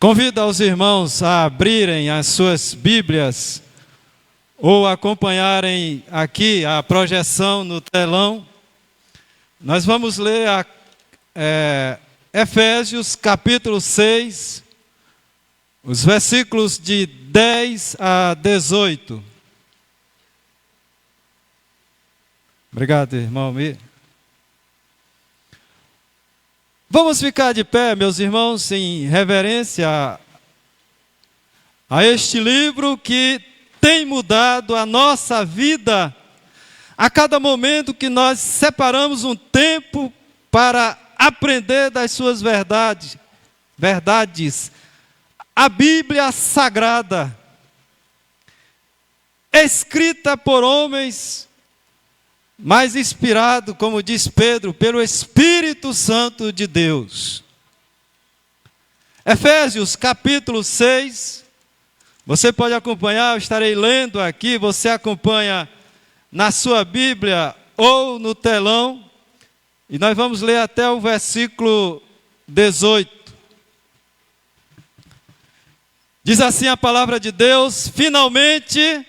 Convido aos irmãos a abrirem as suas Bíblias ou acompanharem aqui a projeção no telão. Nós vamos ler Efésios capítulo 6, os versículos de 10 a 18. Obrigado, irmão. Vamos ficar de pé, meus irmãos, em reverência a este livro que tem mudado a nossa vida a cada momento que nós separamos um tempo para aprender das suas verdades. A Bíblia Sagrada, escrita por homens, mas inspirado, como diz Pedro, pelo Espírito Santo de Deus. Efésios capítulo 6, você pode acompanhar, eu estarei lendo aqui, você acompanha na sua Bíblia ou no telão, e nós vamos ler até o versículo 18. Diz assim a palavra de Deus: finalmente,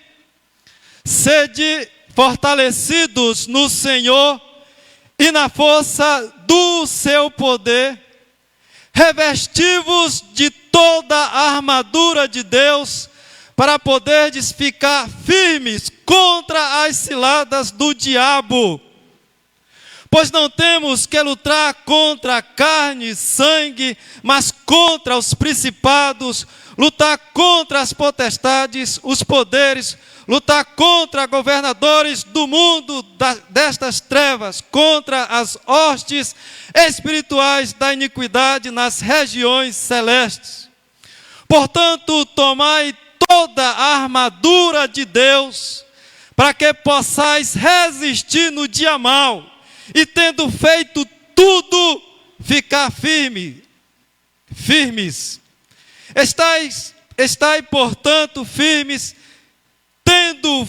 sede fortalecidos no Senhor e na força do seu poder, revestivos de toda a armadura de Deus, para poderdes ficar firmes contra as ciladas do diabo. Pois não temos que lutar contra carne e sangue, mas contra os principados, lutar contra as potestades, os poderes, lutar contra governadores do mundo destas trevas, contra as hostes espirituais da iniquidade nas regiões celestes. Portanto, tomai toda a armadura de Deus, para que possais resistir no dia mau, e tendo feito tudo, ficar firmes. Estai, portanto, firmes, tendo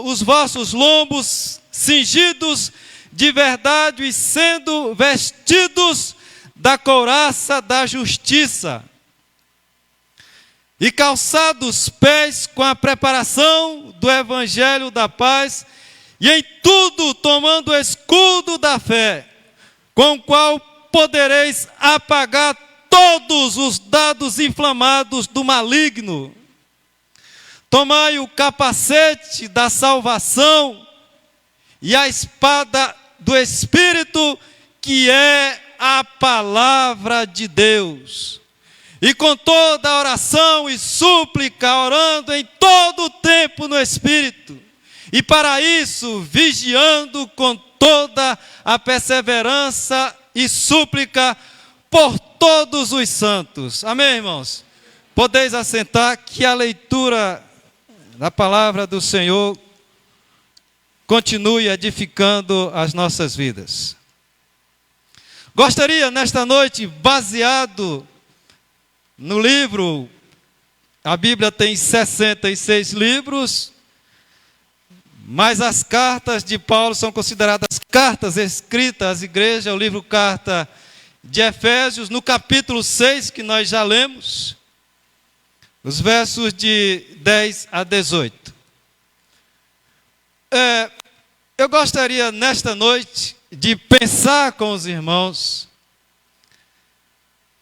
os vossos lombos cingidos de verdade e sendo vestidos da couraça da justiça, e calçados os pés com a preparação do evangelho da paz, e em tudo tomando o escudo da fé, com o qual podereis apagar todos os dardos inflamados do maligno. Tomai o capacete da salvação e a espada do Espírito, que é a palavra de Deus. E com toda oração e súplica, orando em todo o tempo no Espírito. E para isso, vigiando com toda a perseverança e súplica por todos os santos. Amém, irmãos? Podeis assentar, que a leitura da palavra do Senhor continue edificando as nossas vidas. Gostaria nesta noite, baseado no livro, a Bíblia tem 66 livros, mas as cartas de Paulo são consideradas cartas escritas às igrejas, o livro Carta de Efésios, no capítulo 6, que nós já lemos, os versos de 10 a 18. Eu gostaria nesta noite de pensar com os irmãos,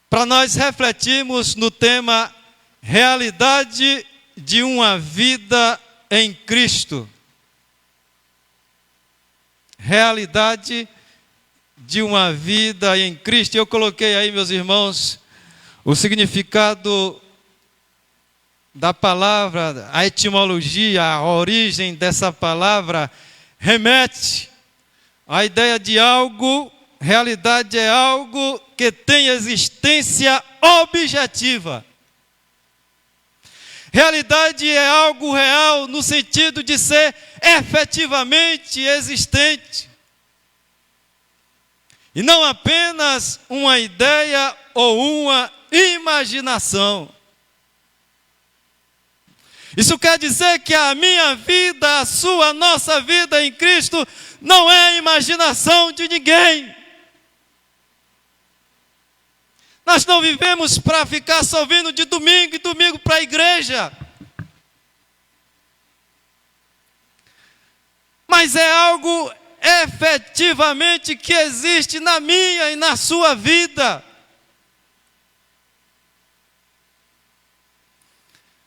para nós refletirmos no tema realidade de uma vida em Cristo. Realidade de uma vida em Cristo. Eu coloquei aí, meus irmãos, o significado da palavra, a etimologia, a origem dessa palavra remete à ideia de algo. Realidade é algo que tem existência objetiva. Realidade é algo real no sentido de ser efetivamente existente. E não apenas uma ideia ou uma imaginação. Isso quer dizer que a minha vida, a sua, a nossa vida em Cristo não é imaginação de ninguém. Nós não vivemos para ficar só vindo de domingo em domingo para a igreja. Mas é algo efetivamente que existe na minha e na sua vida.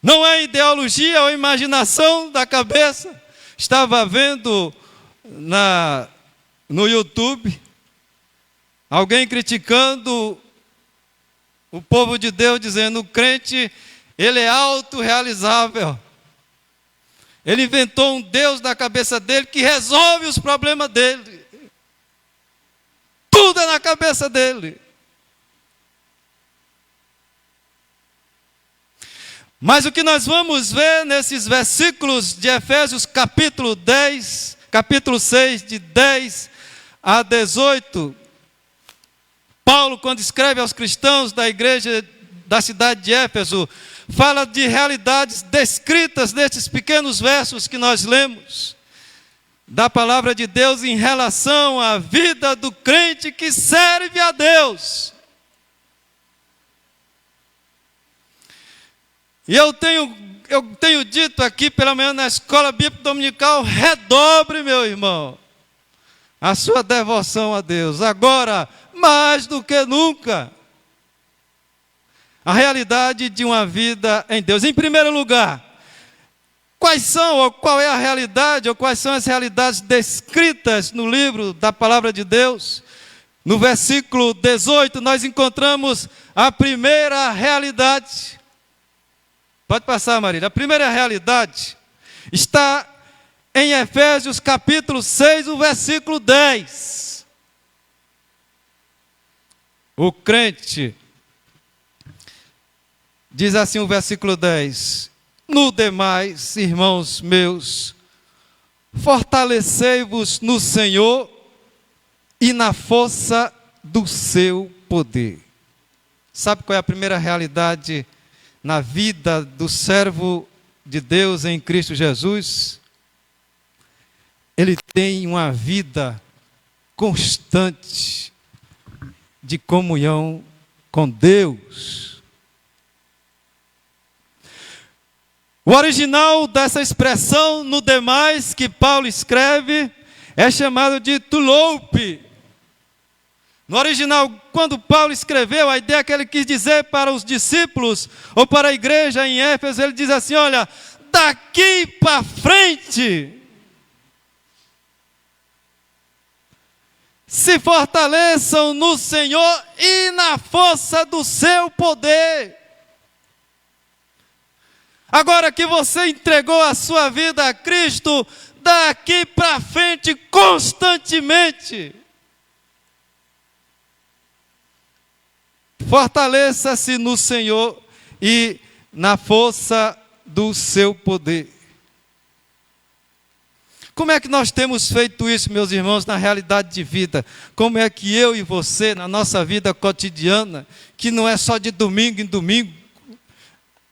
Não é ideologia ou imaginação da cabeça. Estava vendo no YouTube alguém criticando o povo de Deus, dizendo: o crente, ele é autorrealizável. Ele inventou um Deus na cabeça dele que resolve os problemas dele. Tudo é na cabeça dele. Mas o que nós vamos ver nesses versículos de Efésios capítulo 6, de 10 a 18, Paulo, quando escreve aos cristãos da igreja da cidade de Éfeso, fala de realidades descritas nesses pequenos versos que nós lemos, da palavra de Deus em relação à vida do crente que serve a Deus. E eu tenho dito aqui pela manhã na escola bíblica dominical: redobre, meu irmão, a sua devoção a Deus, agora mais do que nunca. A realidade de uma vida em Deus. Em primeiro lugar, qual é a realidade, ou quais são as realidades descritas no livro da palavra de Deus? No versículo 18, nós encontramos a primeira realidade. Pode passar, Marília. A primeira realidade está em Efésios capítulo 6, o versículo 10. O crente, diz assim o versículo 10: no demais, irmãos meus, fortalecei-vos no Senhor e na força do seu poder. Sabe qual é a primeira realidade na vida do servo de Deus em Cristo Jesus? Ele tem uma vida constante de comunhão com Deus. O original dessa expressão, no demais, que Paulo escreve, é chamado de tuloupe. No original, quando Paulo escreveu, a ideia que ele quis dizer para os discípulos, ou para a igreja em Éfeso, ele diz assim: olha, daqui para frente, se fortaleçam no Senhor e na força do seu poder. Agora que você entregou a sua vida a Cristo, daqui para frente, constantemente, fortaleça-se no Senhor e na força do seu poder. Como é que nós temos feito isso, meus irmãos, na realidade de vida? Como é que eu e você, na nossa vida cotidiana, que não é só de domingo em domingo,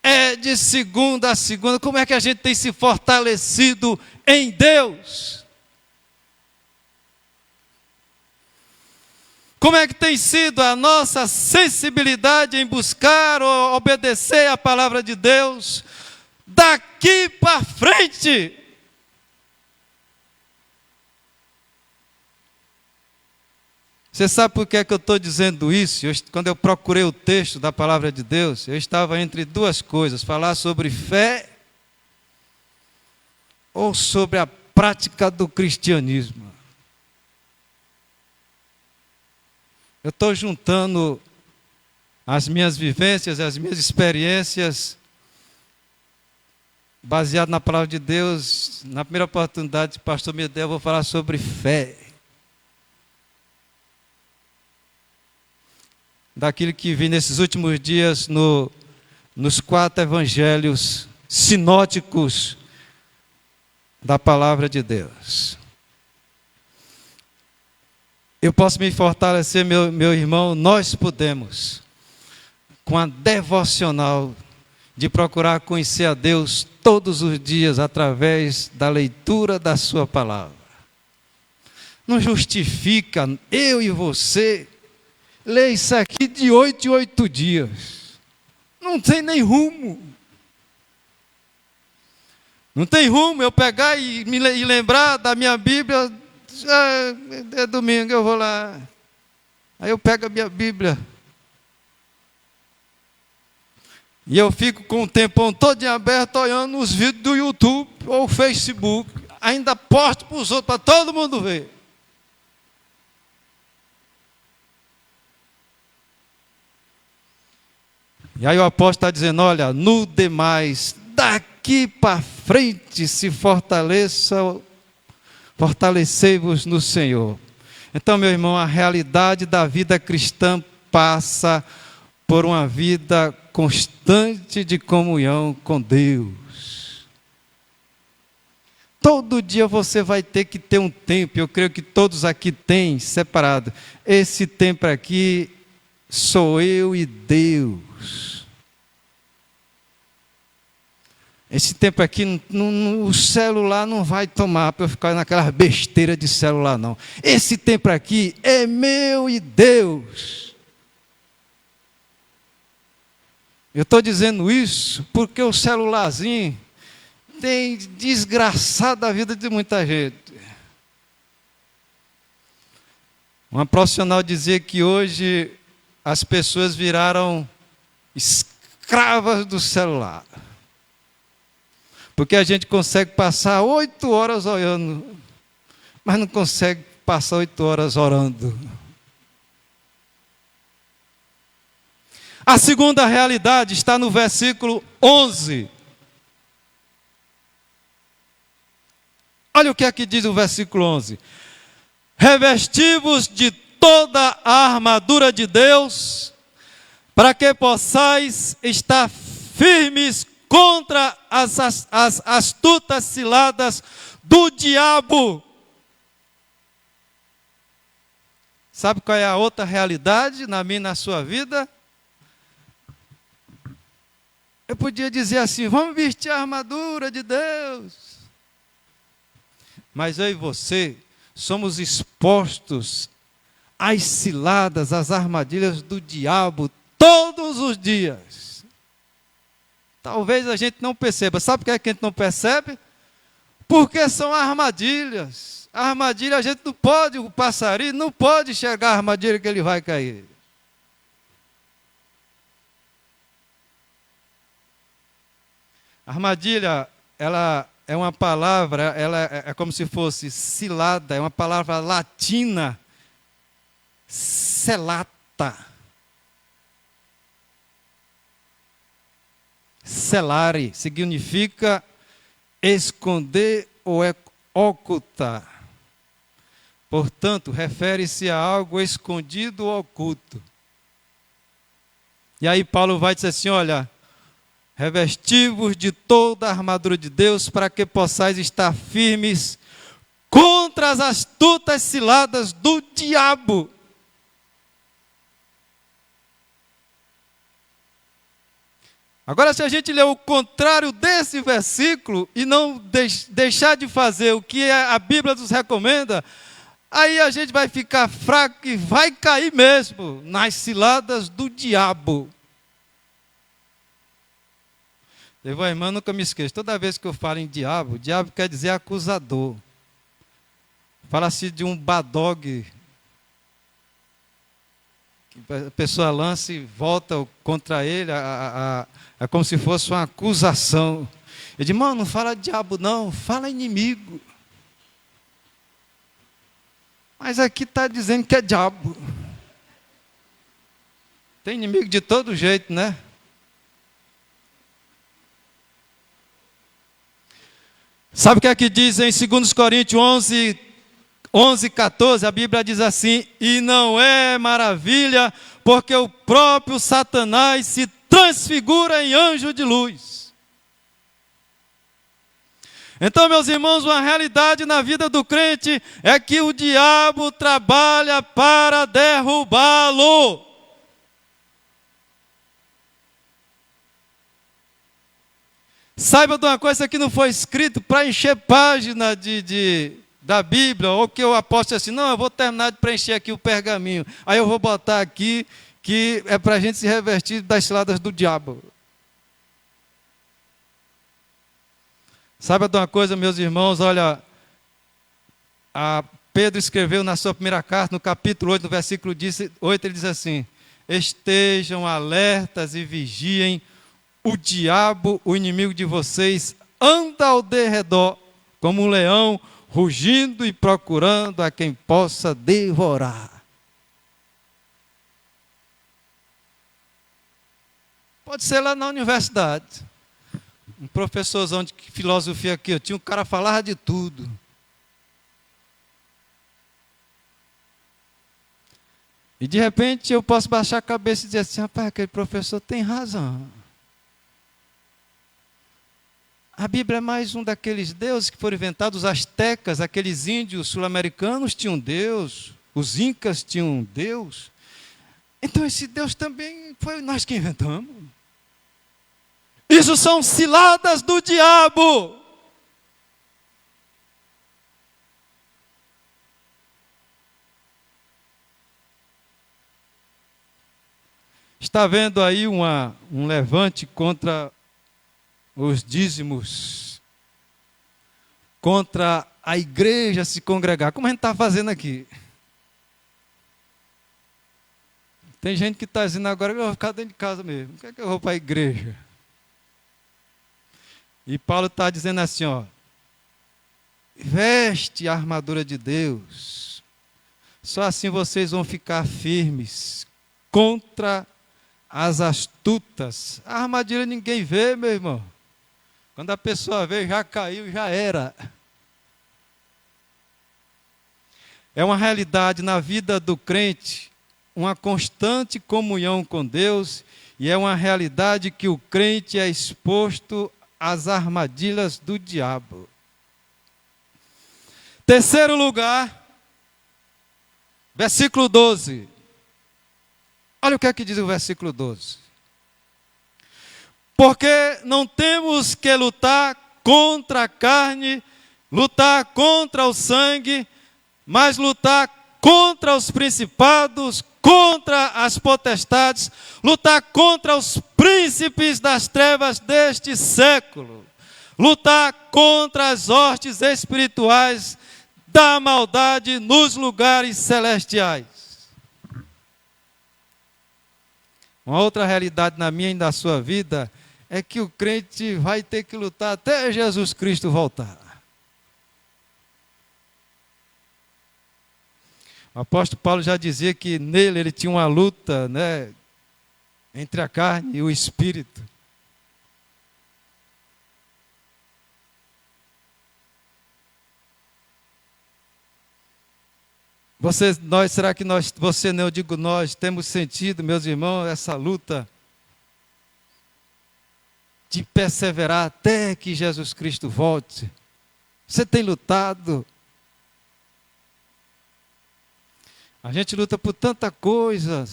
é de segunda a segunda, como é que a gente tem se fortalecido em Deus? Como é que tem sido a nossa sensibilidade em buscar ou obedecer a palavra de Deus daqui para frente? Você sabe por que é que eu estou dizendo isso? Quando eu procurei o texto da palavra de Deus, eu estava entre duas coisas: falar sobre fé ou sobre a prática do cristianismo. Eu estou juntando as minhas vivências, as minhas experiências, baseado na palavra de Deus. Na primeira oportunidade que o pastor me deu, eu vou falar sobre fé. Daquilo que vi nesses últimos dias nos 4 evangelhos sinóticos da palavra de Deus. Eu posso me fortalecer, meu irmão, nós podemos, com a devocional de procurar conhecer a Deus todos os dias através da leitura da sua palavra. Não justifica eu e você ler isso aqui de 8 em 8 dias. Não tem nem rumo. Não tem rumo eu pegar e lembrar da minha Bíblia. É domingo, eu vou lá. Aí eu pego a minha Bíblia. E eu fico com o tempão todo aberto, olhando os vídeos do YouTube ou Facebook. Ainda posto para os outros, para todo mundo ver. E aí o apóstolo está dizendo, olha, no demais, daqui para frente se fortalecei-vos no Senhor. Então, meu irmão, a realidade da vida cristã passa por uma vida constante de comunhão com Deus. Todo dia você vai ter que ter um tempo, eu creio que todos aqui têm separado. Esse tempo aqui sou eu e Deus. Esse tempo aqui, o celular não vai tomar para eu ficar naquela besteira de celular, não. Esse tempo aqui é meu e Deus. Eu estou dizendo isso porque o celularzinho tem desgraçado a vida de muita gente. Uma profissional dizia que hoje as pessoas viraram escravas do celular. Porque a gente consegue passar 8 horas olhando, mas não consegue passar 8 horas orando. A segunda realidade está no versículo 11. Olha o que é que diz o versículo 11. Revesti-vos de toda a armadura de Deus, para que possais estar firmes contra as astutas ciladas do diabo. Sabe qual é a outra realidade na minha e na sua vida? Eu podia dizer assim, vamos vestir a armadura de Deus. Mas eu e você somos expostos às ciladas, às armadilhas do diabo todos os dias. Talvez a gente não perceba. Sabe por que a gente não percebe? Porque são armadilhas. A armadilha a gente não pode, o passarinho não pode enxergar a armadilha que ele vai cair. Armadilha, ela é uma palavra, ela é como se fosse cilada, é uma palavra latina, celata. Celare significa esconder ou ocultar. Portanto, refere-se a algo escondido ou oculto. E aí Paulo vai dizer assim, olha, revesti-vos de toda a armadura de Deus para que possais estar firmes contra as astutas ciladas do diabo. Agora, se a gente ler o contrário desse versículo e não deixar de fazer o que a Bíblia nos recomenda, aí a gente vai ficar fraco e vai cair mesmo nas ciladas do diabo. Teve uma irmã, nunca me esqueço, toda vez que eu falo em diabo, diabo quer dizer acusador. Fala-se de um badog, que a pessoa lança e volta contra ele, é como se fosse uma acusação. Eu digo, irmão, não fala diabo não, fala inimigo. Mas aqui está dizendo que é diabo. Tem inimigo de todo jeito, né? Sabe o que é que diz em 2 Coríntios 11, 14, a Bíblia diz assim, e não é maravilha, porque o próprio Satanás se transfigura em anjo de luz. Então, meus irmãos, uma realidade na vida do crente é que o diabo trabalha para derrubá-lo. Saiba de uma coisa que não foi escrito para encher página de da Bíblia, ou que eu aposto assim, não, eu vou terminar de preencher aqui o pergaminho, aí eu vou botar aqui que é para a gente se revertir das ciladas do diabo. Sabe de uma coisa, meus irmãos, olha, Pedro escreveu na sua primeira carta, no capítulo 8, no versículo 8, ele diz assim: estejam alertas e vigiem, o diabo, o inimigo de vocês, anda ao derredor, como um leão, rugindo e procurando a quem possa devorar. Pode ser lá na universidade. Um professorzão de filosofia aqui, eu tinha um cara que falava de tudo. E de repente eu posso baixar a cabeça e dizer assim, rapaz, aquele professor tem razão. A Bíblia é mais um daqueles deuses que foram inventados. Os astecas, aqueles índios sul-americanos tinham Deus, os incas tinham Deus. Então esse Deus também foi nós que inventamos. Isso são ciladas do diabo. Está vendo aí um levante contra os dízimos, contra a igreja se congregar, como a gente está fazendo aqui. Tem gente que está dizendo agora que eu vou ficar dentro de casa mesmo, por que eu vou para a igreja? E Paulo está dizendo assim, ó, veste a armadura de Deus, só assim vocês vão ficar firmes contra as astutas. A armadilha ninguém vê, meu irmão. Quando a pessoa vê, já caiu, já era. É uma realidade na vida do crente, uma constante comunhão com Deus, e é uma realidade que o crente é exposto às armadilhas do diabo. Terceiro lugar, versículo 12. Olha o que é que diz o versículo 12. Porque não temos que lutar contra a carne, lutar contra o sangue, mas lutar contra os principados, contra as potestades, lutar contra os príncipes das trevas deste século, lutar contra as hostes espirituais da maldade nos lugares celestiais. Uma outra realidade na minha e na sua vida é que o crente vai ter que lutar até Jesus Cristo voltar. O apóstolo Paulo já dizia que nele ele tinha uma luta, né, entre a carne e o espírito. Será que você, não, eu digo nós, temos sentido, meus irmãos, essa luta de perseverar até que Jesus Cristo volte? Você tem lutado? A gente luta por tanta coisa.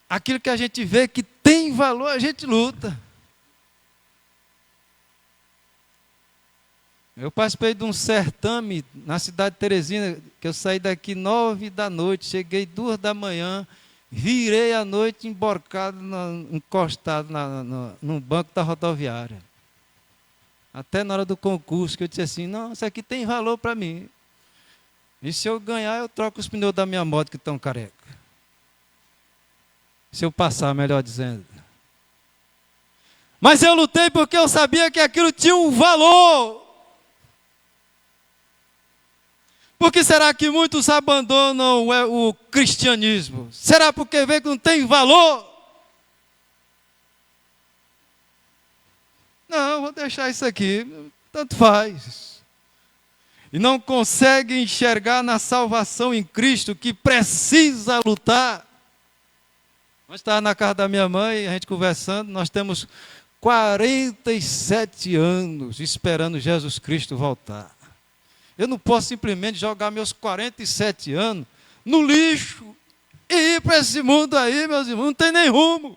Aquilo que a gente vê que tem valor, a gente luta. Eu participei de um certame na cidade de Teresina, que eu saí daqui 9 da noite, cheguei 2 da manhã, virei à noite emborcado, encostado no banco da rodoviária. Até na hora do concurso, que eu disse assim, não, isso aqui tem valor para mim. E se eu ganhar, eu troco os pneus da minha moto que estão careca. Se eu passar, melhor dizendo. Mas eu lutei porque eu sabia que aquilo tinha um valor. Por que será que muitos abandonam o cristianismo? Será porque vê que não tem valor? Não, vou deixar isso aqui, tanto faz. E não consegue enxergar na salvação em Cristo que precisa lutar. Nós estávamos na casa da minha mãe, a gente conversando, nós temos 47 anos esperando Jesus Cristo voltar. Eu não posso simplesmente jogar meus 47 anos no lixo e ir para esse mundo aí, meus irmãos, não tem nem rumo.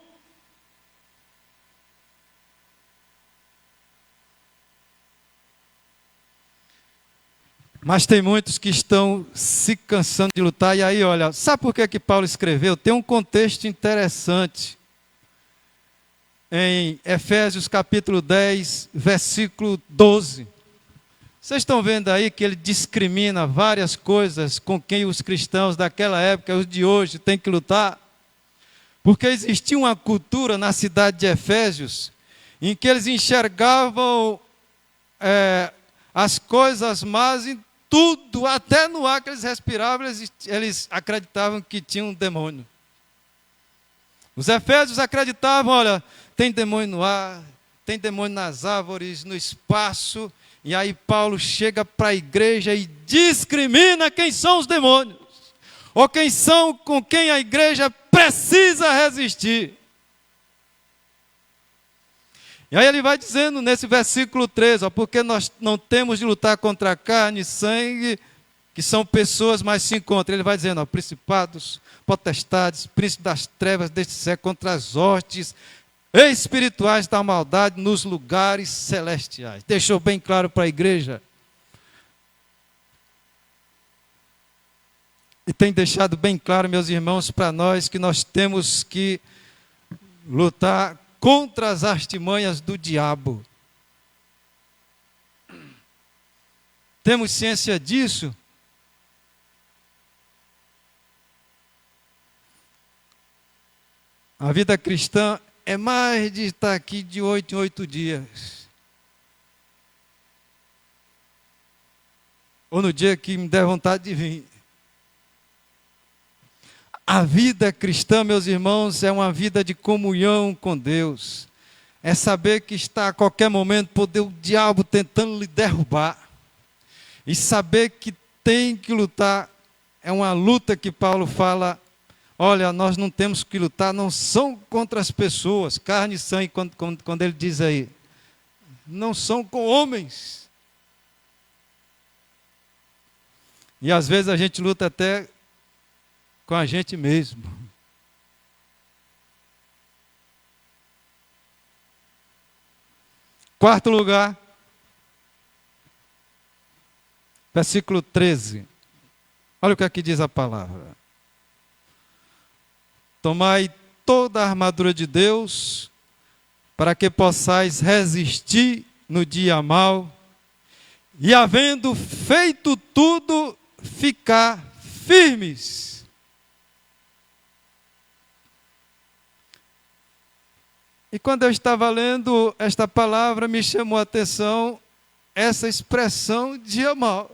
Mas tem muitos que estão se cansando de lutar. E aí, olha, sabe por que Paulo escreveu? Tem um contexto interessante. Em Efésios capítulo 10, versículo 12. Vocês estão vendo aí que ele discrimina várias coisas com quem os cristãos daquela época, os de hoje, têm que lutar? Porque existia uma cultura na cidade de Efésios em que eles enxergavam as coisas más em tudo, até no ar que eles respiravam, eles acreditavam que tinha um demônio. Os efésios acreditavam, olha, tem demônio no ar, tem demônio nas árvores, no espaço. E aí Paulo chega para a igreja e discrimina quem são os demônios, ou quem são com quem a igreja precisa resistir. E aí ele vai dizendo nesse versículo 13, porque nós não temos de lutar contra a carne e sangue, que são pessoas, mas sim contra. Ele vai dizendo, principados, potestades, príncipes das trevas deste século, contra as hostes espirituais da maldade nos lugares celestiais. Deixou bem claro para a igreja. E tem deixado bem claro, meus irmãos, para nós, que nós temos que lutar contra as artimanhas do diabo. Temos ciência disso? A vida cristã é mais de estar aqui de 8 em 8 dias. Ou no dia que me der vontade de vir. A vida cristã, meus irmãos, é uma vida de comunhão com Deus. É saber que está a qualquer momento poder o diabo tentando lhe derrubar. E saber que tem que lutar. É uma luta que Paulo fala. Olha, nós não temos que lutar, não são contra as pessoas, carne e sangue, quando ele diz aí. Não são com homens. E às vezes a gente luta até com a gente mesmo. Quarto lugar, versículo 13. Olha o que aqui diz a palavra. Tomai toda a armadura de Deus, para que possais resistir no dia mau, e havendo feito tudo, ficar firmes. E quando eu estava lendo esta palavra, me chamou a atenção essa expressão dia mau.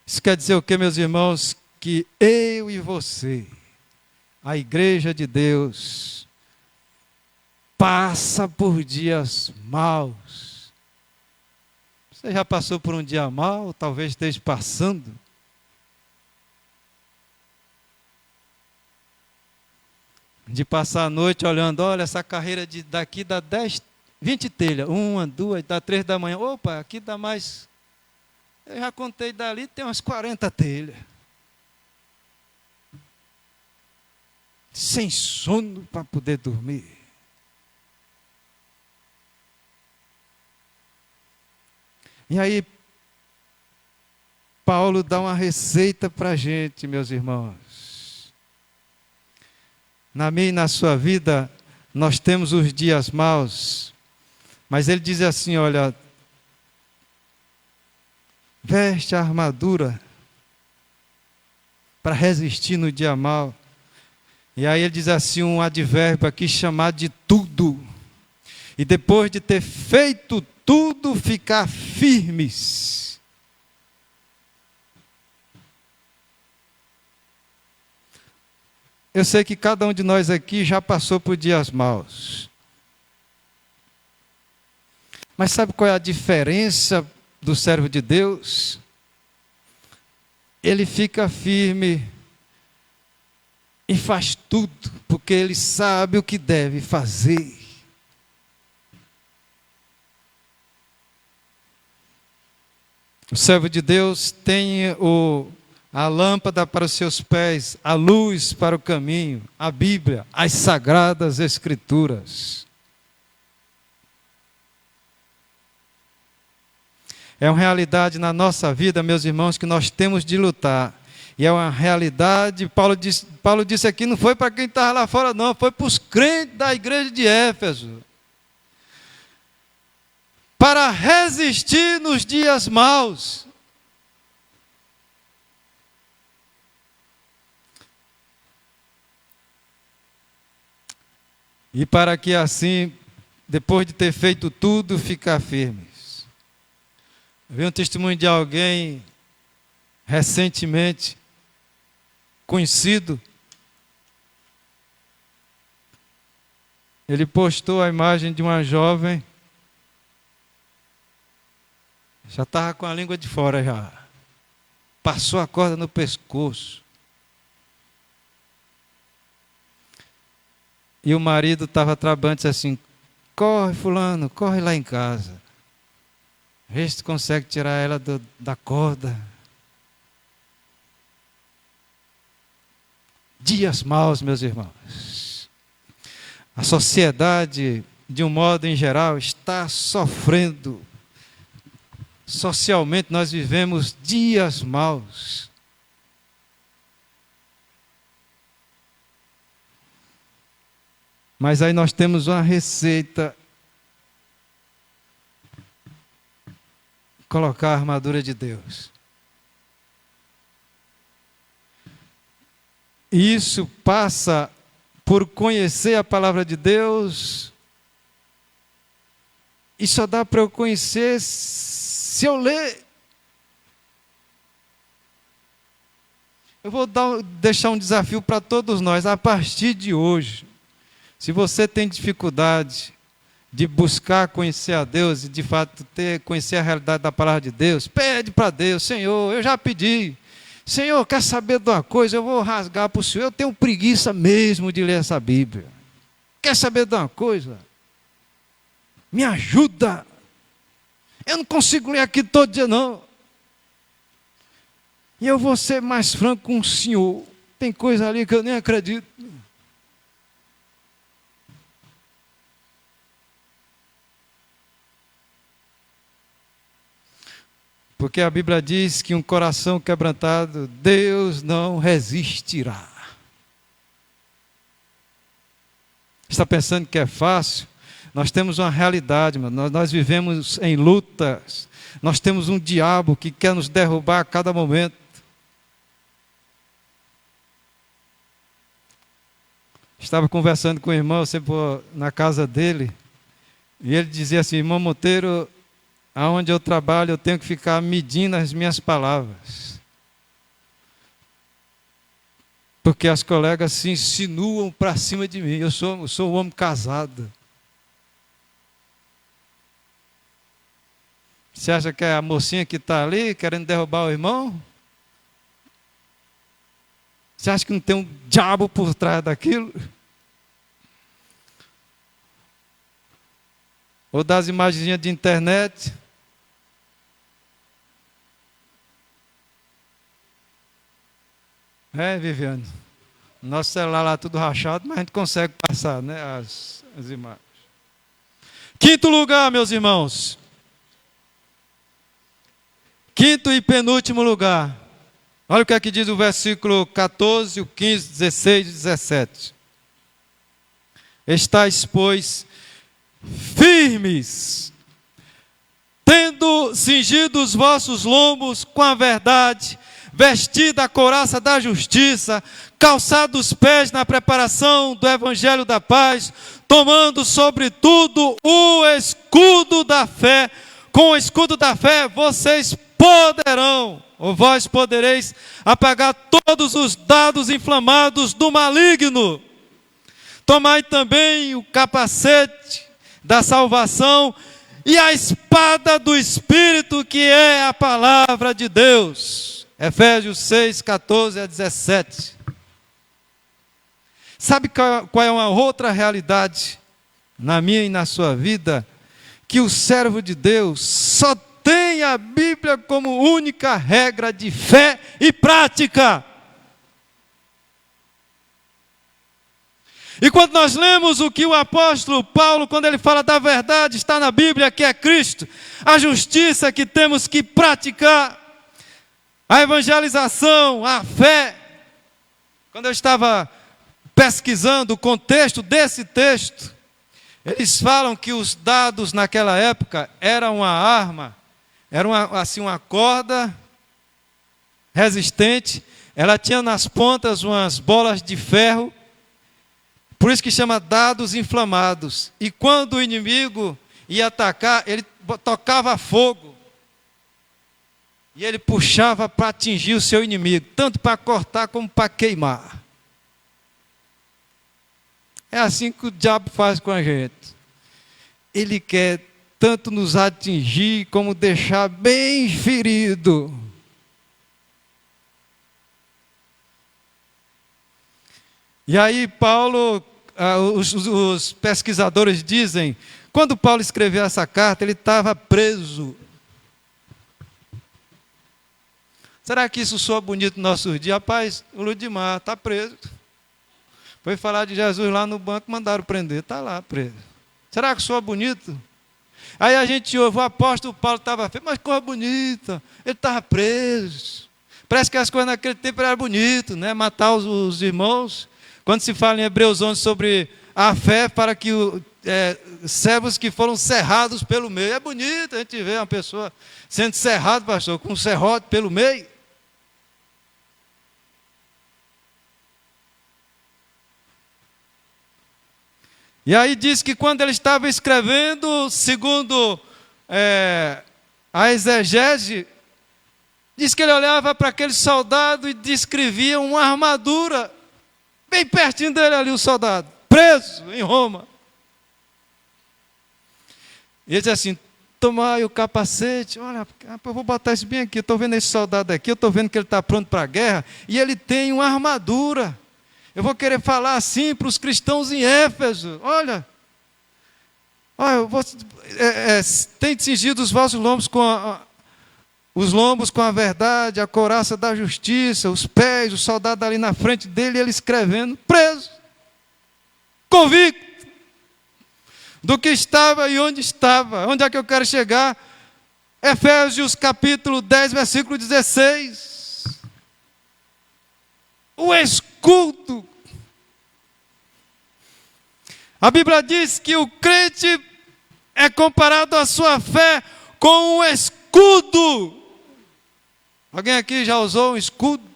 Isso quer dizer o que, meus irmãos? Que eu e você, a igreja de Deus, passa por dias maus. Você já passou por um dia mau? Talvez esteja passando. De passar a noite olhando, olha, essa carreira daqui dá 10, 20 telhas. 1, 2, dá 3 da manhã. Opa, aqui dá mais. Eu já contei dali, tem umas 40 telhas. Sem sono para poder dormir. E aí, Paulo dá uma receita para a gente, meus irmãos. Na minha e na sua vida, nós temos os dias maus, mas ele diz assim, olha, veste a armadura para resistir no dia mau. E aí ele diz assim, um advérbio aqui chamado de tudo. E depois de ter feito tudo, ficar firmes. Eu sei que cada um de nós aqui já passou por dias maus. Mas sabe qual é a diferença do servo de Deus? Ele fica firme e faz tudo, porque ele sabe o que deve fazer. O servo de Deus tem a lâmpada para os seus pés, a luz para o caminho, a Bíblia, as sagradas Escrituras. É uma realidade na nossa vida, meus irmãos, que nós temos de lutar. E é uma realidade, Paulo disse aqui, não foi para quem estava lá fora não, foi para os crentes da igreja de Éfeso. Para resistir nos dias maus. E para que assim, depois de ter feito tudo, ficar firmes. Eu vi um testemunho de alguém, recentemente, conhecido. Ele postou a imagem de uma jovem, já estava com a língua de fora já. Passou a corda no pescoço. E o marido estava trabalhando, disse assim, corre fulano, corre lá em casa. Vê se tu consegue tirar ela da corda. Dias maus, meus irmãos. A sociedade, de um modo em geral, está sofrendo. Socialmente nós vivemos dias maus. Mas aí nós temos uma receita. Colocar a armadura de Deus. E isso passa por conhecer a palavra de Deus. E só dá para eu conhecer se eu ler. Eu vou deixar um desafio para todos nós, a partir de hoje. Se você tem dificuldade de buscar conhecer a Deus e de fato conhecer a realidade da palavra de Deus, pede para Deus, Senhor, eu já pedi. Senhor, quer saber de uma coisa? Eu vou rasgar para o Senhor. Eu tenho preguiça mesmo de ler essa Bíblia. Quer saber de uma coisa? Me ajuda. Eu não consigo ler aqui todo dia, não. E eu vou ser mais franco com o Senhor. Tem coisa ali que eu nem acredito. Porque a Bíblia diz que um coração quebrantado, Deus não resistirá. Está pensando que é fácil? Nós temos uma realidade, nós vivemos em lutas. Nós temos um diabo que quer nos derrubar a cada momento. Estava conversando com o irmão, sempre na casa dele, e ele dizia assim, irmão Monteiro, aonde eu trabalho, eu tenho que ficar medindo as minhas palavras. Porque as colegas se insinuam para cima de mim. Eu sou um homem casado. Você acha que é a mocinha que está ali querendo derrubar o irmão? Você acha que não tem um diabo por trás daquilo? Ou das imagenzinhas de internet? É, Viviane. Nosso celular lá tudo rachado, mas a gente consegue passar, né, as imagens. Quinto lugar, meus irmãos. Quinto e penúltimo lugar. Olha o que aqui diz o versículo 14, o 15, 16 e 17. Estais, pois, firmes, tendo cingido os vossos lombos com a verdade, vestida a couraça da justiça, calçado os pés na preparação do evangelho da paz, tomando sobretudo o escudo da fé. Com o escudo da fé vocês poderão, ou vós podereis, apagar todos os dardos inflamados do maligno. Tomai também o capacete da salvação e a espada do Espírito, que é a palavra de Deus. Efésios 6, 14 a 17. Sabe qual é uma outra realidade na minha e na sua vida? Que o servo de Deus só tem a Bíblia como única regra de fé e prática. E quando nós lemos o que o apóstolo Paulo, quando ele fala da verdade, está na Bíblia, que é Cristo, a justiça que temos que praticar, a evangelização, a fé. Quando eu estava pesquisando o contexto desse texto, eles falam que os dados naquela época eram uma arma, era uma corda resistente, ela tinha nas pontas umas bolas de ferro, por isso que chama dados inflamados. E quando o inimigo ia atacar, ele tocava fogo. E ele puxava para atingir o seu inimigo, tanto para cortar como para queimar. É assim que o diabo faz com a gente. Ele quer tanto nos atingir como deixar bem ferido. E aí Paulo, os pesquisadores dizem, quando Paulo escreveu essa carta, ele estava preso. Será que isso soa bonito nos nossos dias? Rapaz, o Ludimar está preso. Foi falar de Jesus lá no banco, mandaram prender, está lá preso. Será que soa bonito? Aí a gente ouve, o apóstolo Paulo estava feio, mas coisa bonita, ele estava preso. Parece que as coisas naquele tempo eram bonitas, né? Matar os irmãos. Quando se fala em Hebreus 11 sobre a fé para que servos que foram cerrados pelo meio. É bonito a gente ver uma pessoa sendo cerrada, pastor, com um serrote pelo meio. E aí diz que quando ele estava escrevendo, segundo a exegese, diz que ele olhava para aquele soldado e descrevia uma armadura. Bem pertinho dele ali o soldado, preso em Roma. E ele disse assim, toma aí o capacete, olha, eu vou botar isso bem aqui, eu estou vendo esse soldado aqui, eu estou vendo que ele está pronto para a guerra, e ele tem uma armadura. Eu vou querer falar assim para os cristãos em Éfeso, olha, tem cingido os vossos lombos com a verdade, a couraça da justiça, os pés, o soldado ali na frente dele, ele escrevendo, preso, convicto do que estava e onde estava. Onde é que eu quero chegar? Efésios capítulo 10, versículo 16. O escudo. A Bíblia diz que o crente é comparado à sua fé com um escudo. Alguém aqui já usou um escudo? Não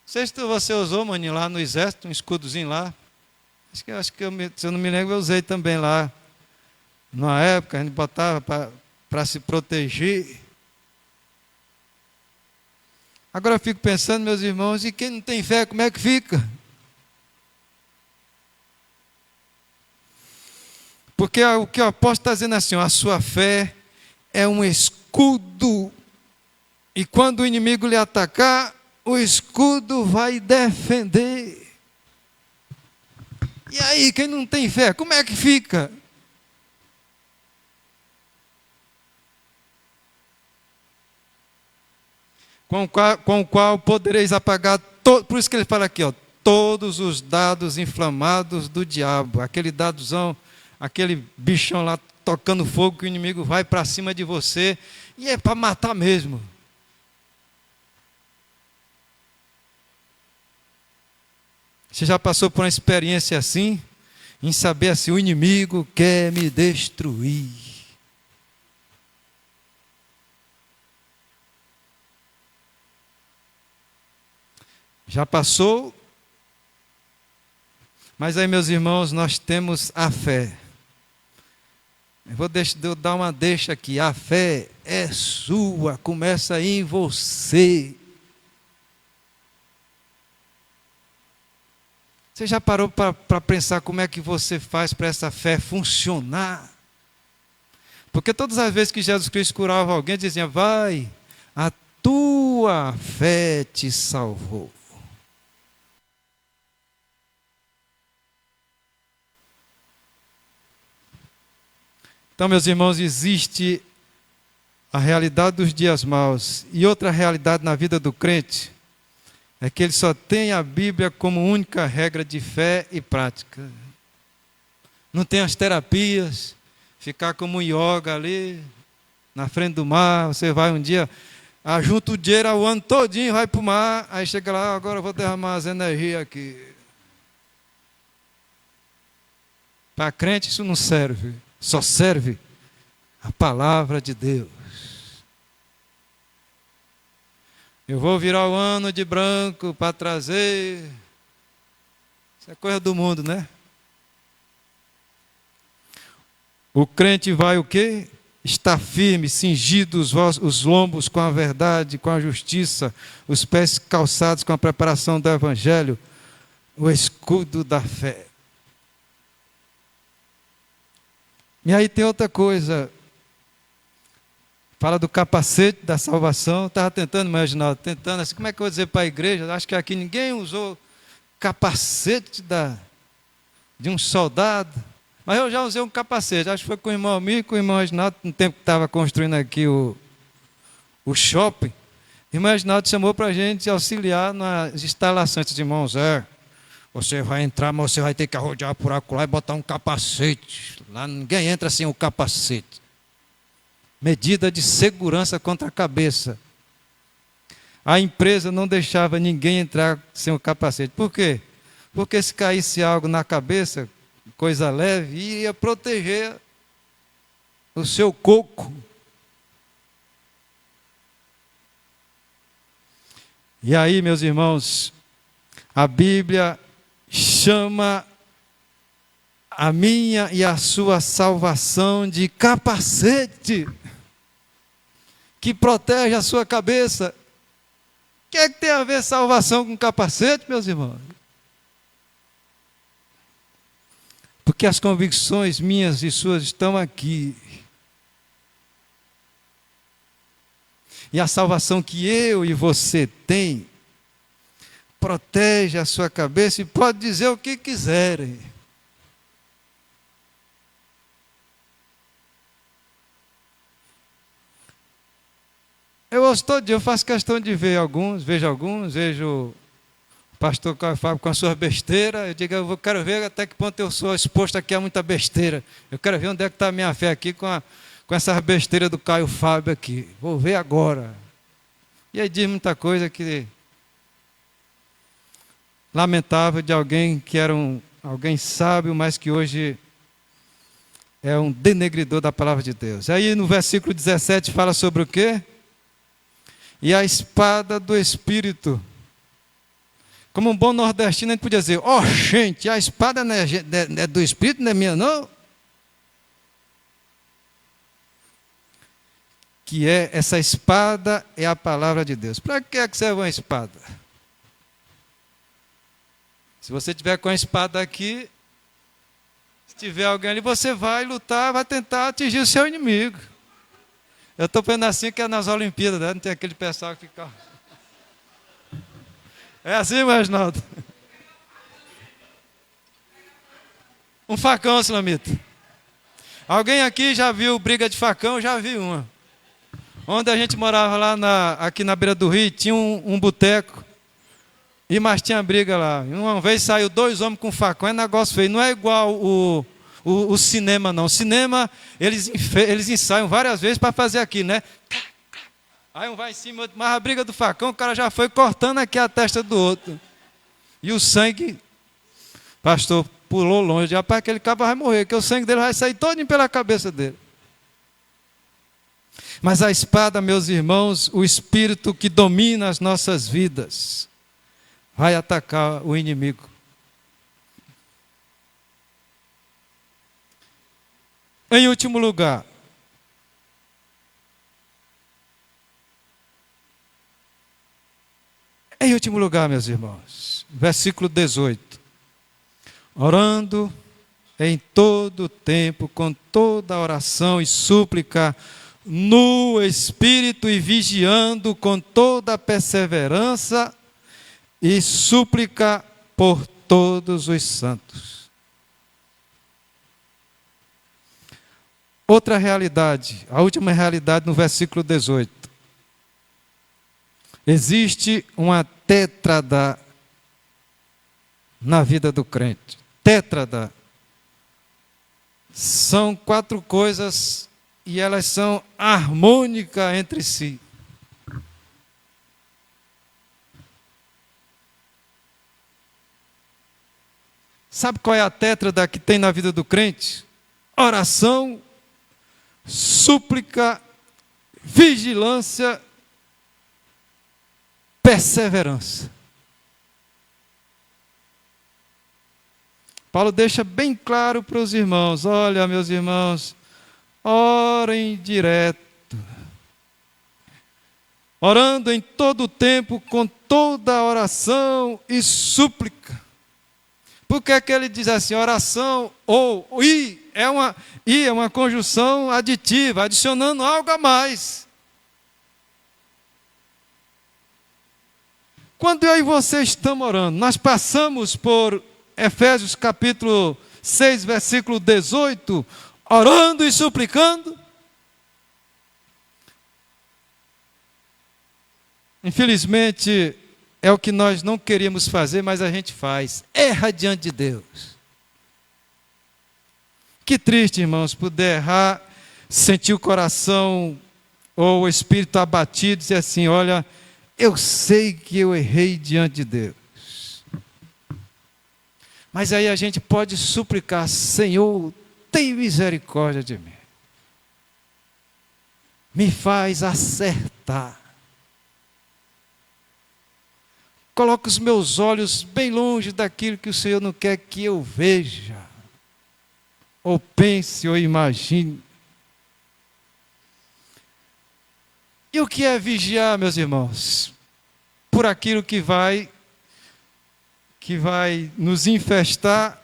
sei se você usou, maninho, lá no exército, um escudozinho lá. Acho que se eu não me lembro, eu usei também lá. Na época, a gente botava para se proteger. Agora eu fico pensando, meus irmãos, e quem não tem fé, como é que fica? Porque o que o apóstolo está dizendo assim, a sua fé é um escudo. E quando o inimigo lhe atacar, o escudo vai defender. E aí, quem não tem fé, como é que fica? Com o qual podereis apagar, por isso que ele fala aqui, todos os dados inflamados do diabo. Aquele dadozão, aquele bichão lá tocando fogo, que o inimigo vai para cima de você, e é para matar mesmo. Você já passou por uma experiência assim? Em saber assim, o inimigo quer me destruir. Já passou? Mas aí, meus irmãos, nós temos a fé. Eu vou dar uma deixa aqui. A fé é sua, começa em você. Você já parou para pensar como é que você faz para essa fé funcionar? Porque todas as vezes que Jesus Cristo curava alguém, dizia, vai, a tua fé te salvou. Então, meus irmãos, existe a realidade dos dias maus e outra realidade na vida do crente é que ele só tem a Bíblia como única regra de fé e prática. Não tem as terapias, ficar como um yoga ali, na frente do mar, você vai um dia, junta o dinheiro o ano todinho, vai para o mar, aí chega lá, agora eu vou derramar as energias aqui. Para crente isso não serve, só serve a palavra de Deus. Eu vou virar o ano de branco para trazer. Isso é coisa do mundo, né? O crente vai o quê? Está firme, cingido os lombos com a verdade, com a justiça, os pés calçados com a preparação do Evangelho, o escudo da fé. E aí tem outra coisa. Fala do capacete da salvação. Estava tentando imaginar, assim, como é que eu vou dizer para a igreja? Acho que aqui ninguém usou capacete de um soldado. Mas eu já usei um capacete, acho que foi com o irmão Almir e com o irmão Reginaldo, no tempo que estava construindo aqui o shopping. O irmão Reginaldo chamou para a gente auxiliar nas instalações. Disse, irmão Zé, você vai entrar, mas você vai ter que arrodear por acolá e botar um capacete. Lá ninguém entra sem o capacete. Medida de segurança contra a cabeça. A empresa não deixava ninguém entrar sem o capacete. Por quê? Porque se caísse algo na cabeça, coisa leve, iria proteger o seu coco. E aí, meus irmãos, a Bíblia chama a minha e a sua salvação de capacete, que protege a sua cabeça. O que é que tem a ver salvação com capacete, meus irmãos? Porque as convicções minhas e suas estão aqui. E a salvação que eu e você tem protege a sua cabeça e pode dizer o que quiserem. Eu ouço todo dia, eu faço questão de ver vejo o pastor Caio Fábio com a sua besteira. Eu digo, eu quero ver até que ponto eu sou exposto aqui a muita besteira. Eu quero ver onde é que está a minha fé aqui com essas besteiras do Caio Fábio aqui. Vou ver agora. E aí diz muita coisa que lamentável de alguém que era alguém sábio, mas que hoje é um denegridor da palavra de Deus. Aí no versículo 17 fala sobre o quê? E a espada do Espírito. Como um bom nordestino, a gente podia dizer, gente, a espada não é do Espírito, não é minha, não? Que essa espada é a palavra de Deus. Para que serve uma espada? Se você tiver com a espada aqui, se tiver alguém ali, você vai lutar, vai tentar atingir o seu inimigo. Eu estou pensando assim que é nas Olimpíadas, né? Não tem aquele pessoal que fica... É assim, Reginaldo? Um facão, Slamito. Alguém aqui já viu briga de facão? Eu já vi uma. Onde a gente morava lá aqui na beira do rio, tinha um boteco. Mas tinha briga lá. Uma vez saiu 2 homens com facão, é negócio feio. Não é igual o cinema, não. O cinema, eles ensaiam várias vezes para fazer aqui, né? Aí um vai em cima, mas a briga do facão, o cara já foi cortando aqui a testa do outro. E o sangue, pastor, pulou longe. Rapaz, aquele cabo vai morrer, porque o sangue dele vai sair todinho pela cabeça dele. Mas a espada, meus irmãos, o espírito que domina as nossas vidas, vai atacar o inimigo. Em último lugar, meus irmãos, versículo 18. Orando em todo tempo, com toda oração e súplica, no Espírito e vigiando com toda perseverança e súplica por todos os santos. Outra realidade, a última realidade no versículo 18. Existe uma tétrada na vida do crente. Tétrada. São 4 coisas e elas são harmônicas entre si. Sabe qual é a tétrada que tem na vida do crente? Oração, súplica, vigilância, perseverança. Paulo deixa bem claro para os irmãos: olha, meus irmãos, orem direto, orando em todo o tempo, com toda oração e súplica. Por que é que ele diz assim, oração é uma conjunção aditiva, adicionando algo a mais. Quando eu e você estamos orando, nós passamos por Efésios capítulo 6, versículo 18, orando e suplicando. Infelizmente, é o que nós não queríamos fazer, mas a gente faz. Erra diante de Deus. Que triste, irmãos, poder errar, sentir o coração ou o espírito abatido, dizer assim, olha, eu sei que eu errei diante de Deus. Mas aí a gente pode suplicar, Senhor, tem misericórdia de mim. Me faz acertar. Coloca os meus olhos bem longe daquilo que o Senhor não quer que eu veja, ou pense, ou imagine. E o que é vigiar, meus irmãos? Por aquilo que vai nos infestar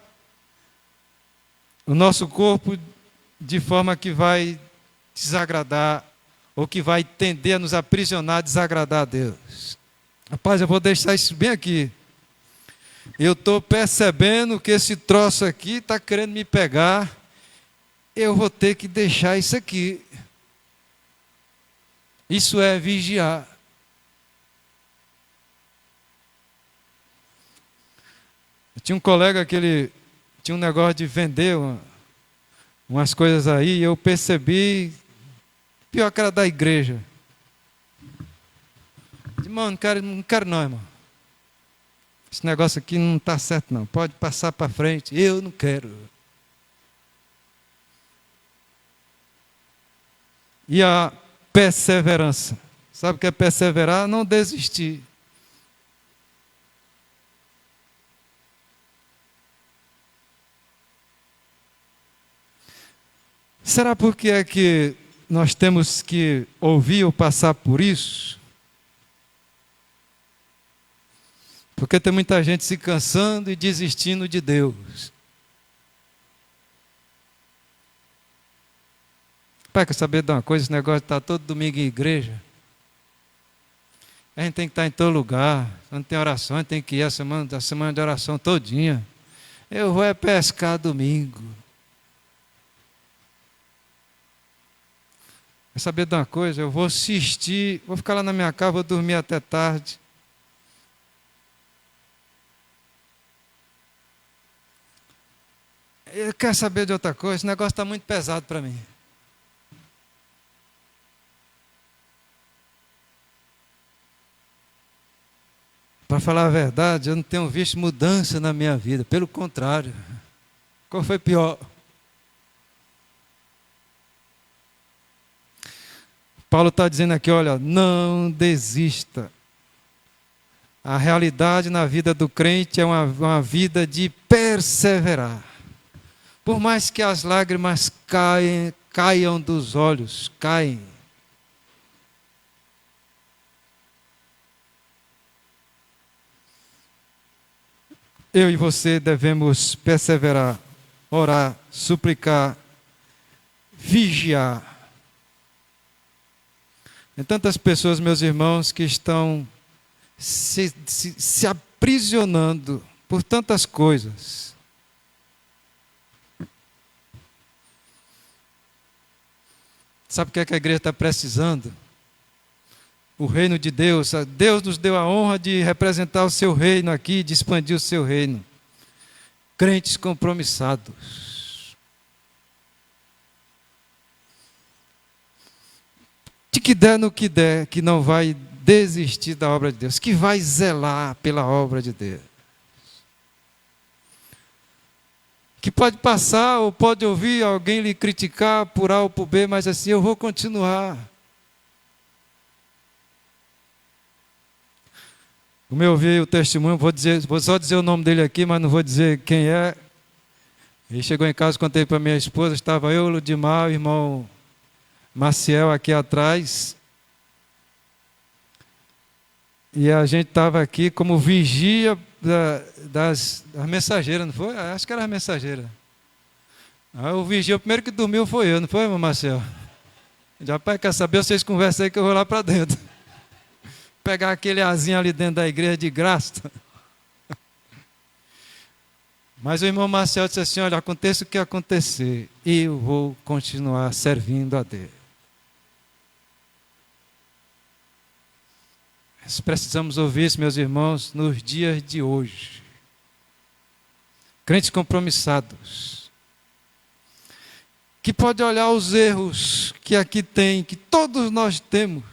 o nosso corpo de forma que vai desagradar, ou que vai tender a nos aprisionar, desagradar a Deus. Rapaz, eu vou deixar isso bem aqui. Eu estou percebendo que esse troço aqui está querendo me pegar. Eu vou ter que deixar isso aqui. Isso é vigiar. Eu tinha um colega que ele tinha um negócio de vender umas coisas aí, e eu percebi, pior que era da igreja. Irmão, não quero não, irmão. Esse negócio aqui não está certo não. Pode passar para frente. Eu não quero. E a perseverança. Sabe o que é perseverar? Não desistir. Será porque é que nós temos que ouvir ou passar por isso? Porque tem muita gente se cansando e desistindo de Deus. Pai, quer saber de uma coisa? Esse negócio de estar todo domingo em igreja. A gente tem que estar em todo lugar. Quando tem oração, a gente tem que ir a semana de oração todinha. Eu vou pescar domingo. Quer saber de uma coisa? Eu vou assistir, vou ficar lá na minha casa, vou dormir até tarde. Eu quero saber de outra coisa, esse negócio está muito pesado para mim. Para falar a verdade, eu não tenho visto mudança na minha vida, pelo contrário. Qual foi pior? Paulo está dizendo aqui, olha, não desista. A realidade na vida do crente é uma vida de perseverar. Por mais que as lágrimas caiam dos olhos, caem. Eu e você devemos perseverar, orar, suplicar, vigiar. Tem tantas pessoas, meus irmãos, que estão se aprisionando por tantas coisas. Sabe o que é que a igreja está precisando? o reino de Deus. Deus nos deu a honra de representar o seu reino aqui, de expandir o seu reino. Crentes compromissados. De que der no que der, que não vai desistir da obra de Deus, que vai zelar pela obra de Deus. Que pode passar ou pode ouvir alguém lhe criticar por A ou por B, mas assim, eu vou continuar. Como eu ouvi o testemunho, vou só dizer o nome dele aqui, mas não vou dizer quem é. Ele chegou em casa, contei para minha esposa, estava eu, Ludimar, o irmão Maciel aqui atrás. E a gente estava aqui como vigia das mensageiras, não foi? Acho que era as mensageiras. O vigia, o primeiro que dormiu foi eu, não foi, irmão Marcelo? Rapaz, quer saber? Vocês conversam aí que eu vou lá para dentro. Pegar aquele azinho ali dentro da igreja de graça. Mas o irmão Marcelo disse assim, olha, aconteça o que acontecer, eu vou continuar servindo a Deus. Nós precisamos ouvir isso, meus irmãos, nos dias de hoje. Crentes compromissados, que pode olhar os erros que aqui tem, que todos nós temos,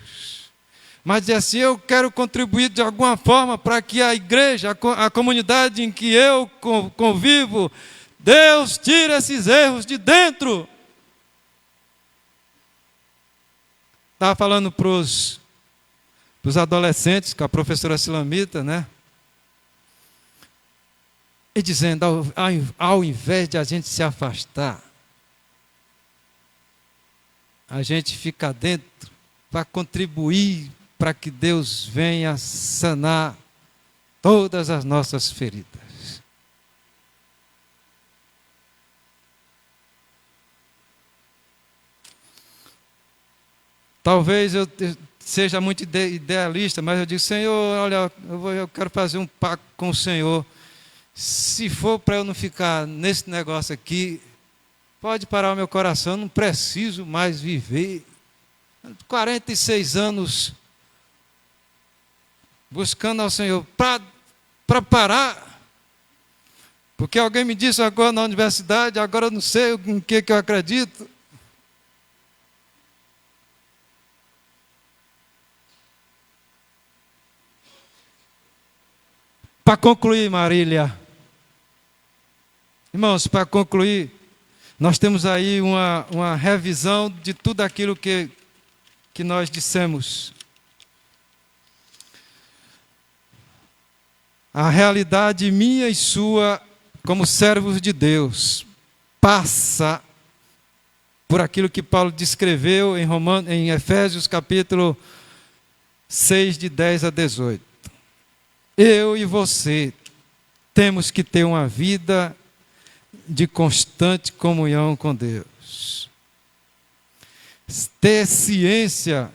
mas dizer assim, eu quero contribuir de alguma forma para que a igreja, a comunidade em que eu convivo, Deus tire esses erros de dentro. Estava falando para os adolescentes, com a professora Silamita, né? E dizendo, ao invés de a gente se afastar, a gente fica dentro para contribuir para que Deus venha sanar todas as nossas feridas. Talvez eu seja muito idealista, mas eu digo, Senhor, olha, eu quero fazer um pacto com o Senhor. Se for para eu não ficar nesse negócio aqui, pode parar o meu coração, eu não preciso mais viver. 46 anos buscando ao Senhor para parar. Porque alguém me disse agora na universidade, agora eu não sei em que eu acredito. Para concluir, Marília, irmãos, para concluir, nós temos aí uma revisão de tudo aquilo que nós dissemos. A realidade minha e sua, como servos de Deus, passa por aquilo que Paulo descreveu em Efésios capítulo 6, de 10 a 18. Eu e você temos que ter uma vida de constante comunhão com Deus. Ter ciência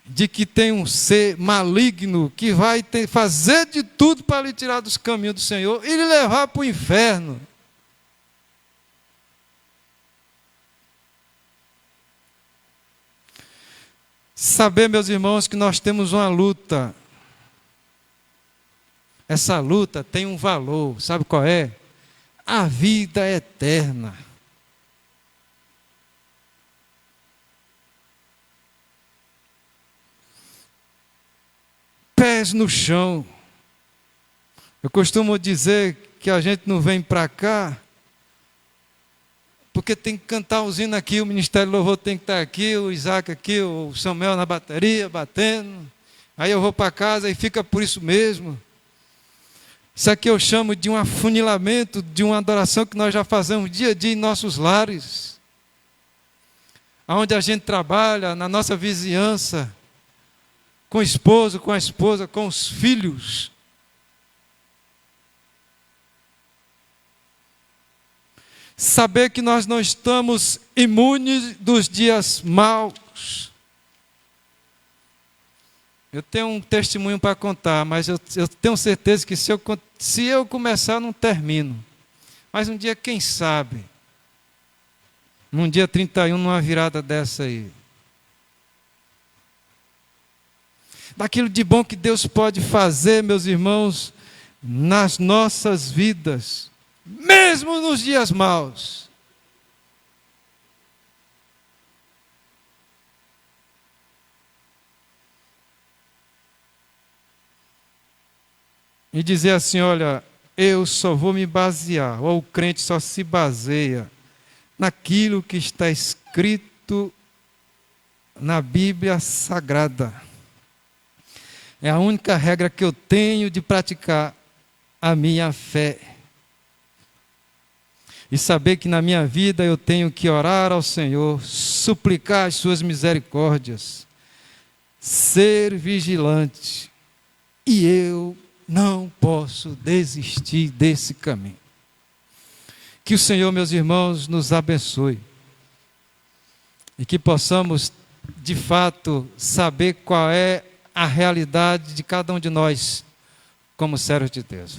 de que tem um ser maligno que vai fazer de tudo para lhe tirar dos caminhos do Senhor e lhe levar para o inferno. Saber, meus irmãos, que nós temos uma luta. Essa luta tem um valor, sabe qual é? A vida eterna. Pés no chão. Eu costumo dizer que a gente não vem para cá porque tem que cantar os hinos aqui, o Ministério do Louvor tem que estar aqui, o Isaac aqui, o Samuel na bateria, batendo. Aí eu vou para casa e fica por isso mesmo. Isso aqui eu chamo de um afunilamento, de uma adoração que nós já fazemos dia a dia em nossos lares. Onde a gente trabalha, na nossa vizinhança, com o esposo, com a esposa, com os filhos. Saber que nós não estamos imunes dos dias maus. Eu tenho um testemunho para contar, mas eu tenho certeza que se eu começar, eu não termino. Mas um dia, quem sabe, num dia 31, numa virada dessa aí. daquilo de bom que Deus pode fazer, meus irmãos, nas nossas vidas, mesmo nos dias maus. E dizer assim, olha, eu só vou me basear, ou o crente só se baseia naquilo que está escrito na Bíblia Sagrada. É a única regra que eu tenho de praticar a minha fé. E saber que na minha vida eu tenho que orar ao Senhor, suplicar as suas misericórdias, ser vigilante. E eu não posso desistir desse caminho. Que o Senhor, meus irmãos, nos abençoe. E que possamos, de fato, saber qual é a realidade de cada um de nós como servos de Deus.